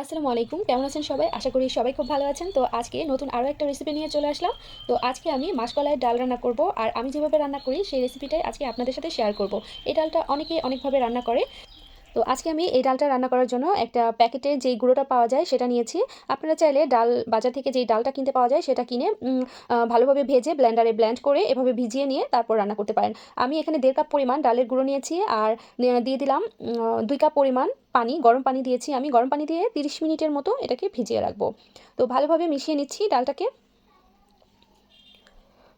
আসসালামু আলাইকুম, কেমন আছেন সবাই? আশা করি সবাই খুব ভালো আছেন। তো আজকে নতুন আরও একটা রেসিপি নিয়ে চলে আসলাম। তো আজকে আমি মাসকলাইয়ের ডাল রান্না করব। আর আমি যেভাবে রান্না করি সেই রেসিপিটাই আজকে আপনাদের সাথে শেয়ার করব। এই ডালটা অনেকে অনেকভাবে রান্না করে। তো আজকে আমি এই ডালটা রান্না করার জন্য একটা প্যাকেটে যেই গুঁড়োটা পাওয়া যায় সেটা নিয়েছি। আপনারা চাইলে ডাল বাজার থেকে যেই ডালটা কিনতে পাওয়া যায় সেটা কিনে ভালোভাবে ভেজে ব্লেন্ডারে ব্লেন্ড করে এভাবে ভিজিয়ে নিয়ে তারপর রান্না করতে পারেন। আমি এখানে 1.5 কাপ পরিমাণ ডালের গুঁড়ো নিয়েছি আর দিয়ে দিলাম 2 কাপ পরিমাণ পানি, গরম পানি দিয়েছি। আমি গরম পানি দিয়ে 30 মিনিটের মতো এটাকে ভিজিয়ে রাখবো। তো ভালোভাবে মিশিয়ে নিচ্ছি ডালটাকে।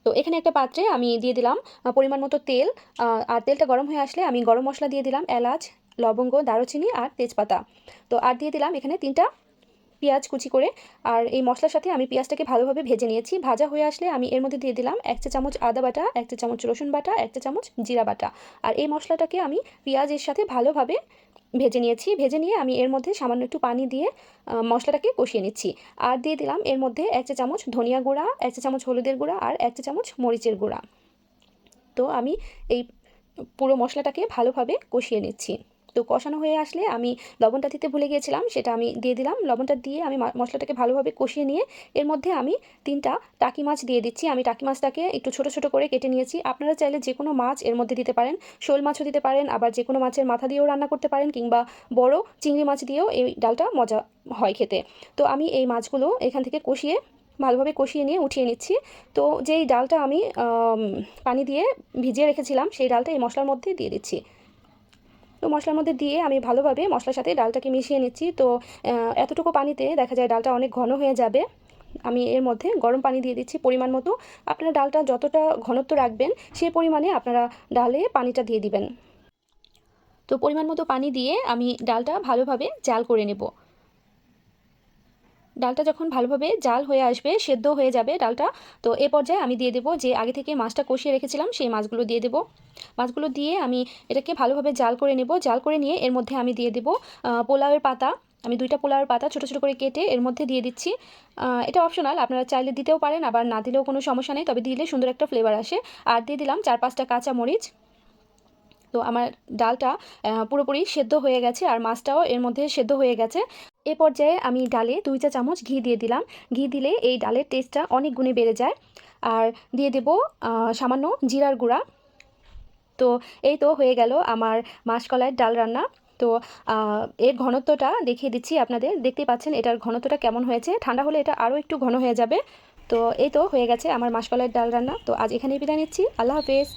তো এখানে একটা পাত্রে আমি দিয়ে দিলাম পরিমাণ মতো তেল। আর তেলটা গরম হয়ে আসলে আমি গরম মশলা দিয়ে দিলাম, এলাচ, লবঙ্গ, দারুচিনি আর তেজপাতা। তো আর দিয়ে দিলাম এখানে 3টা পেঁয়াজ কুচি করে। আর এই মশলার সাথে আমি পেঁয়াজটাকে ভালোভাবে ভেজে নিয়েছি। ভাজা হয়ে আসলে আমি এর মধ্যে দিয়ে দিলাম 1 চা চামচ আদা বাটা, 1 চা চামচ রসুন বাটা, 1 চা চামচ জিরা বাটা। আর এই মশলাটাকে আমি পেঁয়াজের সাথে ভালোভাবে ভেজে নিয়েছি। ভেজে নিয়ে আমি এর মধ্যে সামান্য একটু পানি দিয়ে মশলাটাকে কষিয়ে নিচ্ছি। আর দিয়ে দিলাম এর মধ্যে 1 চা চামচ ধনিয়া গুঁড়া, 1 চা চামচ হলুদের গুঁড়া আর 1 চা চামচ মরিচের গুঁড়া। তো আমি এই পুরো মশলাটাকে ভালোভাবে কষিয়ে নিচ্ছি। তো কষানো হয়ে আসলে আমি লবণটা দিতে ভুলে গিয়েছিলাম, সেটা আমি দিয়ে দিলাম। লবণটা দিয়ে আমি মশলাটাকে ভালোভাবে কষিয়ে নিয়ে এর মধ্যে আমি 3টা টাকি মাছ দিয়ে দিচ্ছি। আমি টাকি মাছটাকে একটু ছোট ছোট করে কেটে নিয়েছি। আপনারা চাইলে যে কোনো মাছ এর মধ্যে দিতে পারেন, শোল মাছও দিতে পারেন, আবার যে কোনো মাছের মাথা দিয়েও রান্না করতে পারেন, কিংবা বড় চিংড়ি মাছ দিয়েও এই ডালটা মজা হয় খেতে। তো আমি এই মাছগুলো এখান থেকে কষিয়ে ভালোভাবে কষিয়ে নিয়ে উঠিয়ে নিচ্ছি। তো যেই ডালটা আমি পানি দিয়ে ভিজিয়ে রেখেছিলাম সেই ডালটা এই মশলার মধ্যে দিয়ে দিচ্ছি। তো মশলার মধ্যে দিয়ে আমি ভালোভাবে মশলার সাথে ডালটাকে মিশিয়ে নিচ্ছি। তো এতটুকু পানিতে দেখা যায় ডালটা অনেক ঘন হয়ে যাবে। আমি এর মধ্যে গরম পানি দিয়ে দিচ্ছি পরিমাণ মতো। আপনারা ডালটা যতটা ঘনত্ব রাখবেন সেই পরিমাণে আপনারা ডালে পানিটা দিয়ে দিবেন। তো পরিমাণ মতো পানি দিয়ে আমি ডালটা ভালোভাবে জাল করে নেব। ডালটা যখন ভালোভাবে জাল হয়ে আসবে, সেদ্ধ হয়ে যাবে ডালটা, তো এ পর্যায়ে আমি দিয়ে দেবো যে আগে থেকে মাছটা কষিয়ে রেখেছিলাম সেই মাছগুলো দিয়ে দেবো। মাছগুলো দিয়ে আমি এটাকে ভালোভাবে জাল করে নেব। জাল করে নিয়ে এর মধ্যে আমি দিয়ে দেবো পোলাওয়ের পাতা। আমি 2টা পোলাওয়ের পাতা ছোটো ছোটো করে কেটে এর মধ্যে দিয়ে দিচ্ছি। এটা অপশনাল, আপনারা চাইলে দিতেও পারেন, আবার না দিলেও কোনো সমস্যা নেই, তবে দিলে সুন্দর একটা ফ্লেভার আসে। আর দিয়ে দিলাম 4-5টা কাঁচা মরিচ। তো আমার ডালটা পুরোপুরি সেদ্ধ হয়ে গেছে আর মাছটাও এর মধ্যে সেদ্ধ হয়ে গেছে। এ পর্যায়ে আমি ডালে 2 চা চামচ ঘি দিয়ে দিলাম। ঘি দিলে এই ডালের টেস্টটা অনেক গুণে বেড়ে যায়। আর দিয়ে দেব সামান্য জিরার গুঁড়া। তো এই তো হয়ে গেল আমার মাসকলাইয়ের ডাল রান্না। তো এর ঘনত্বটা দেখিয়ে দিচ্ছি আপনাদের, দেখতেই পাচ্ছেন এটার ঘনত্বটা কেমন হয়েছে। ঠান্ডা হলে এটা আরও একটু ঘন হয়ে যাবে। তো এই তো হয়ে গেছে আমার মাসকলাইয়ের ডাল রান্না। তো আজ এখানেই বিদায় নিচ্ছি। আল্লাহ হাফেজ।